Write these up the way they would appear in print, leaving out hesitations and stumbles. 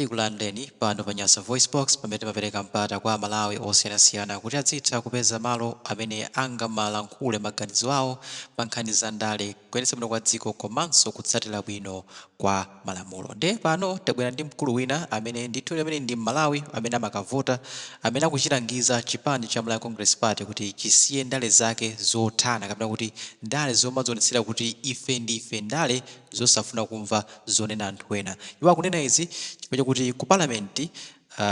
Ikulandeni pano pa Nyasa VoiceBox pamene timapereka mpata kwa Malawi osiyanasiyana kuti azitha kupeza malo amene angamalankhule maganizo awo pa nkhani za ndale kuyendetsa bwino kwa dziko komanso kutsatira bwino kwa malamulo. Nde pano tabwera ndi mkulu wina amene ndithu amene ndi Malawi amene amakavota amene akuchilangiza chipani cha Malawi Congress Party kuti chisiye ndale zake zothana kapena kuti ndale zomadzionetsera kuti ife ndife ndale zosafuna kumva zonena anthu ena. Iwo akunena izi chifukwa kuti ku parliament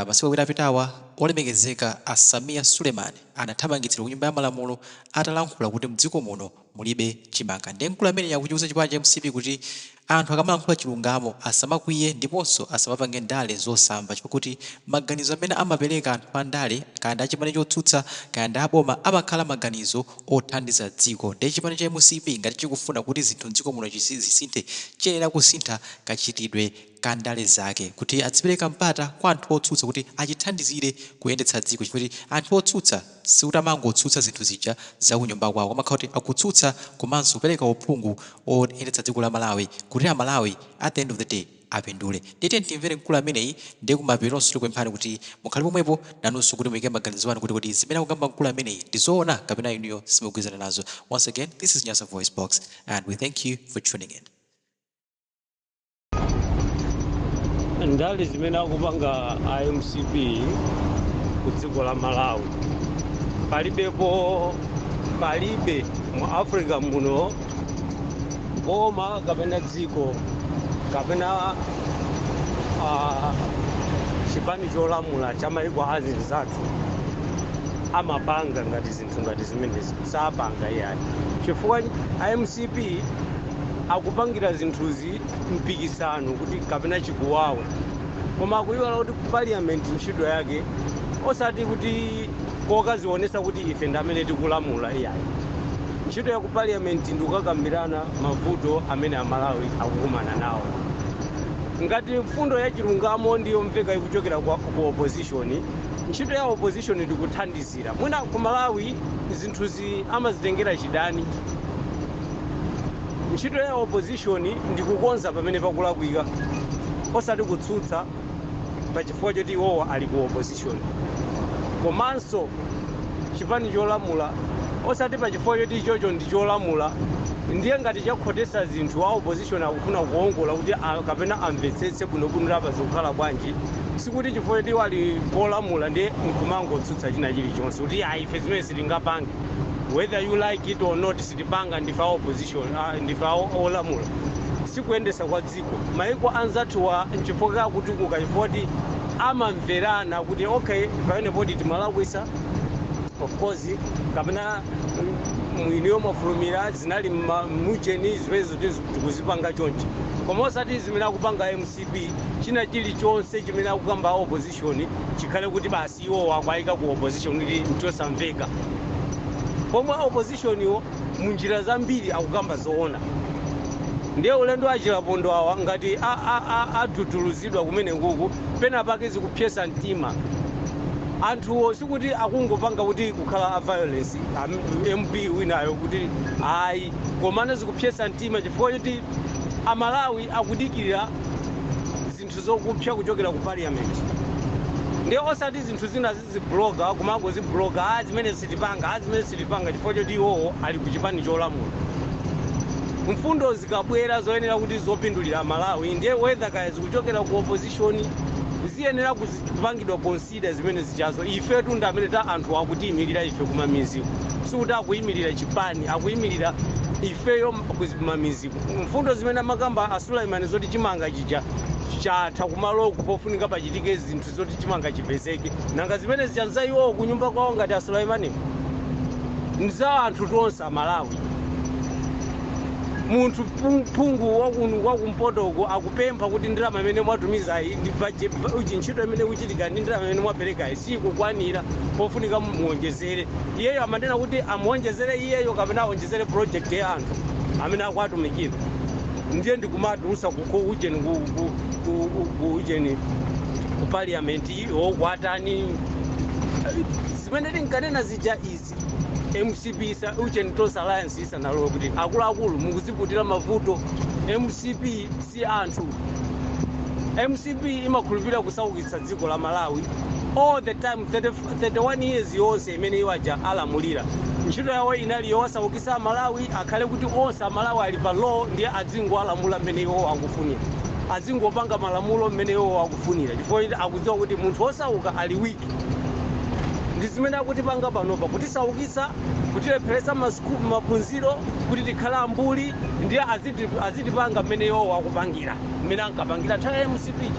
masiku awiri apitawa olemekezeka a Samia Suleiman anathamangitsidwa ku nyumba ya malamulo atalankhula kuti mdziko muno mulibe chimanga. Ndi mkulu amene akuchiuza chipani cha MCP kuti anthu akamalankhula chilungamo asamakwiye ndiponso asamapange ndale zosamba chifukwa kuti maganizo amene amapereka anthu pa ndale kaya chipani chotsutsa kaya aboma amakhala maganizo othandiza dziko. Ndi chipani cha MCP ngati chikufuna kuti zinthu mdziko muno zisinthe chiyenera kusintha kachitidwe ka ndale zake kuti azipereka mpata kwa anthu otsutsa kuti achithandizire kuyendetsa dziko chifukwa kuti anthu otsutsa sikumangotsutsa zinthu zija za kunyumba kwawo koma kuti akutsutsa komanso kupereka uphungu oyendetsa dziko la Malawi kuti Malawi at the end of the day apindule. Ndite timvere mkulu ameneyi ndi kumaperonso tikupemphani kuti mukhale pomwepo nanunso kuti muyike maganizo anu kuti zimene akukamba mkulu ameneyi ndi zoona kapena inuyo simugwirizana nazo. Once again, this is Nyasa VoiceBox and we thank you for tuning in. Ndale zimene akupanga MCP ku dziko la Malawi palibe mu Africa muno boma kapena dziko kapena chipani cholamula cha mayiko azinzathu amapanga ngati zinthu ngati zimenezi sapanga yani chifukwa MCP akupangira zinthuzi mpikisano kuti kapena chikuwawa koma akuyiwala kuti ku parliament ntchito yake osati kuti kokazionesa kuti ife ndamene tikulamula iyayi. Ntchito ya ku parliament ndikukakambirana mavuto amene Amalawi akukumana nawo. Ngati mfundo ya chilungamo ndiyo mveka ikuchokera ku opposition, ntchito ya opposition ndikuthandizira. Mwina ku Malawi zinthuzi amazitengera chidani. Ntchito ya opposition ndikukonza pamene pakulakwika osati kutsutsa pachifukwa choti iwowo ali ku opposition. Komanso chipani cholamula osati pachifukwa choti ichocho ndi cholamula ndiye ngati chakhotesa zinthu wa opposition akufuna kuongola kuti kapena amvetsetse bwinobwino apa zikukhala bwanji sikuti chifukwa choti wali polamula ndiye nkumangotsutsa china chilichonse kuti ife zimene sitingapange whether you like it or not sitipanga ndifa opposition ndifa olamula sikuyendesa kwa dziko mayiko anzathu wa nchifukwa kuti ukachifoti amamverana kuti okay pamene poti timalakwisa of course kapena mwiniyo mafulumira zinali mucheni ziwezo tikuzipanga chonchi koma osati zimene akupanga MCP china chilichonse chimene akukamba opposition chikhale kuti basi iwo akwayika ku opposition kuti nchosamveka pomwe opposition yo munjira zambiri akukamba zoona. Ndiye ulendo achilapondo awa ngati aduduluzidwa kumene nguku pena pake zikupyesa mtima anthu sikuti akungopanga kuti kukhala violence MP winayo kuti ayi komana zikupyesa mtima chifukwa choti Amalawi akudikirira zinthu zokupsya kuchokera ku parliament. Ndiye osati zinthu zina zizibloga kumango zibloga zimene sitipanga chifukwa choti iwowo ali ku chipani cholamula. Mfundo zikabwera zoyenera kuti zopindulira Malawi ndiye whether kaya zikuchokera ku opposition ziyenera kupangidwa consider zimene zichazo ife tu ndamene ta anthu akutiyimirira ife kumamizi sikuti akuyimirira chipani akuyimirira ifeyo kumamizi. Mfundo zimene amakamba a Suleiman zoti chimanga chija chatha kumaloku pofunika pachitike zinthu zoti chimanga chipezeke nanga zimene zichanza iwo kunyumba kwawo ngati a Suleiman nza anthu tonse a Malawi. Munthu phungu wakumpotoko akupempha kuti ndalama imene mwatumizayi ndi ntchito imene kuchitika ndi ndalama imene mwaperekayi sikukwanira pofunika muonjezere. Iyeyo amanena kuti amuonjezere iyeyo kapena aonjezere project ya anthu amene akuatumikira. Ndiye ndikumadutsa ku parliament okwatani zimene tinkanena zija izi MCP Ucheni Tonse Alliance isanalowa kuti akuluakulu mukuziputira mavuto MCP si anthu MCP imakhulupirira kusaukitsa dziko la Malawi all the time 31 years yonse imene iwaja alamulira. Ntchito yawo inali yowasaukitsa Malawi akhale kuti onse Malawi ali pa law ndiye adzingo alamula mmene iwo akufunira. Adzingopanga malamulo mmene iwo akufunira. Chifukwa akudziwa kuti munthu osauka ali weak. Ndi zimene akutipanga panopa kutisaukitsa, kutilepheretsa maphunziro, kuti tikhala ambuli ndiye azitipanga mmene iwo akupangira, mmene ankapangira nthawi ya MCP.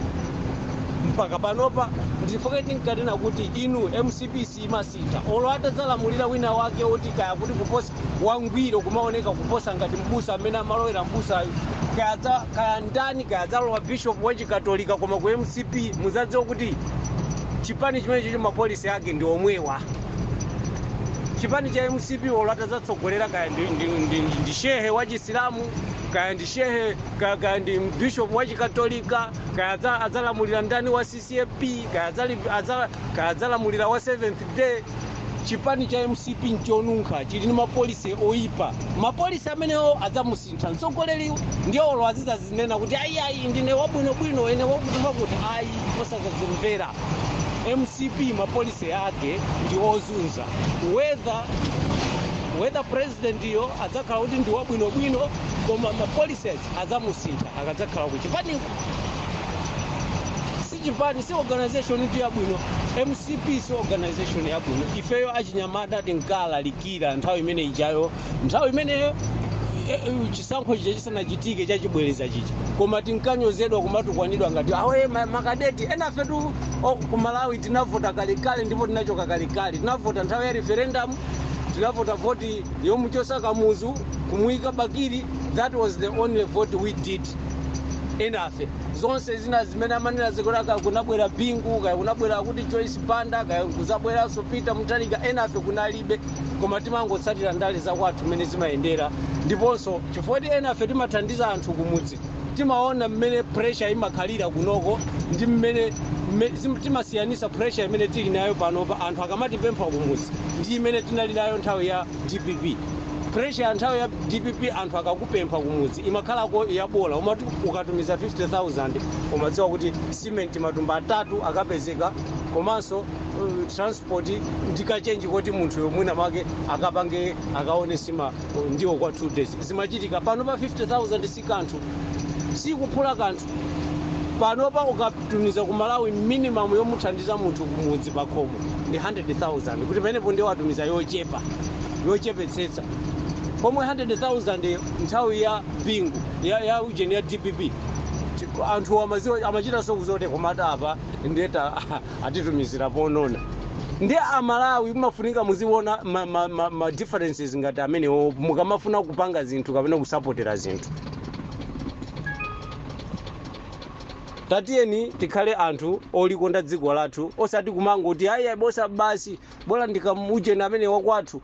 Mpaka panopa ndifoketi tinkanena kuti inu MCP simasintha. Olo atadzalamulira wina wake oti kaya kuti kuposa wangwiro kumaoneka kuposa ngati mbusa amene amalowera mbusayo, kaya ndani kaya adzalowa bishop wachikatolika, koma ku MCP muzadziwa kuti chipani chimene cha mapolisi yake ndi omwewa. Chipani cha MCP olo atadzatsogolera kaya ndi shehe wa Chisilamu, kaya ndi shehe, kaya ndi bishop wa chikatolika, kaya adzalamulira ndani wa CCP, kaya adzalamulira wa Seventh Day. Chipani cha MCP nchonunkha chili ndi mapolisi oyipa. Mapolisi amenewo adzamusintha mtsogoleri ndiye olo azizazinena kuti ayi ndine wabwinobwino ene wakutuma kuti ayi osazazimvera. MCP mapolisi yake ndi ozunza. Whether president iyo adzakhala kuti ndi wabwinobwino, koma mapolisi adzamusintha akadzakhala ku chipani. Chipani si organization ndi yabwino. MCP si organization yabwino. Ifeyo achinyamata tinkalalikira nthawi imene ijayo, nthawi imeneyo chisankho chija chisanachitike chachibwereza chicha, koma tinkanyozedwa kumatukwanidwa ngati awe makadeti. Enafe tu ku Malawi tinavota kalekale ndipo tinachoka kalekale. Tinavota nthawi ya referendum, tinavota voti yomuchosa Kamuzu kumuyika Bakiri. That was the only vote we did. Enafe zonse zina zimene amanena zikolaka kunabwera Bingu, kaya kunabwera kuti Joyce Banda, kaya kuzabwera Sopita Mutalika, enafe kunalibe, koma timangotsatira ndale za kwathu mmene zimayendera. Ndiponso chifukwa enafe timathandiza anthu kumudzi, timaona mmene pressure imakhalira kunoko ndi mmene timasiyanisa pressure imene tili nayo panopa anthu akamatipempha kumudzi ndi imene tinali nayo nthawi ya DPP. Pressure ya nthawi ya DPP anthu akakupempha kumudzi imakhalako yabola. Umati ukatumiza 50,000 umadziwa kuti cement matumba 3 akapezeka, komanso transport ndikachenji kuti munthu yomwina make akapange akaone sima ndiwo kwa 2 days. Zimachitika panopa 50,000 si kanthu, si kuphula kanthu. Panopa ukatumiza ku Malawi minimum yomuthandiza munthu kumudzi pakhomo ndi 100,000, kuti penepo ndiwo atumiza yochepetsetsa. Pomwe 100,000 nthawi ya Bingu ya ujeni ya DPP anthu amachita sokuzote komata apa ndeta atitumizira ponona. Ndi Amalawi mumafunika muziona ma differences ngati amenewo mukamafuna kupanga zinthu kapena kusapotera zinthu. Tatiyeni tikhale anthu olikonda dziko lathu, osati kumangoti ayi bosa basi bora ndikamujeni amene wakwathu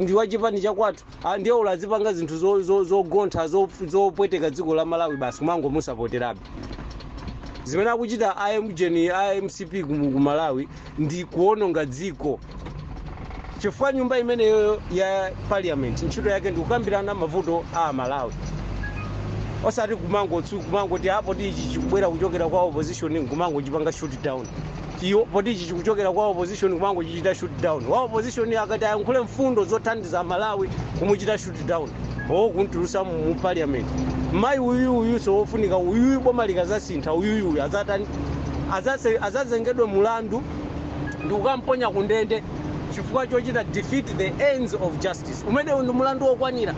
ndi wachipani chakwathu ndiye ulazipanga zinthu zogontha zopweteka dziko la Malawi basi kumango musapoterabe. Zimene akuchita MCP ku Malawi ndi kuononga dziko. Chifukwa nyumba imeneyo ya parliament ntchito yake ndi kukambirana mavuto a Malawi, osati kumangoti apo tichi chikubwera kuchokera kwa opposition kumango chipanga shoot down. Iyo poti chichi kuchokera kwa opposition kumango chichita shoot down. Wa opposition akati ayankhule mfundo zothandiza Malawi kumuchita shoot down. Kuntulusa mu parliament. Mai uyu so ofunika uyu boma likazasintha uyu azazengedwe mulandu ndi ukamponya kundende chifukwa chochita defeat the ends of justice. Umene ndi mulandu okwanira.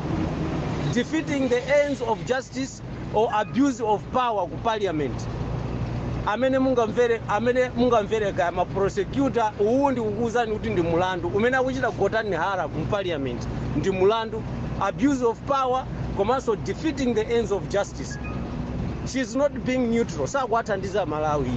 Defeating the ends of justice or abuse of power ku parliament. Amene mungamvere ka ma prosecutor uwu ndi kukuzani kuti ndi mulandu umene akuchita gotani hara mu parliament ndi mulandu, abuse of power, komanso defeating the ends of justice. She is not being neutral. Sakwathandiza Malawi.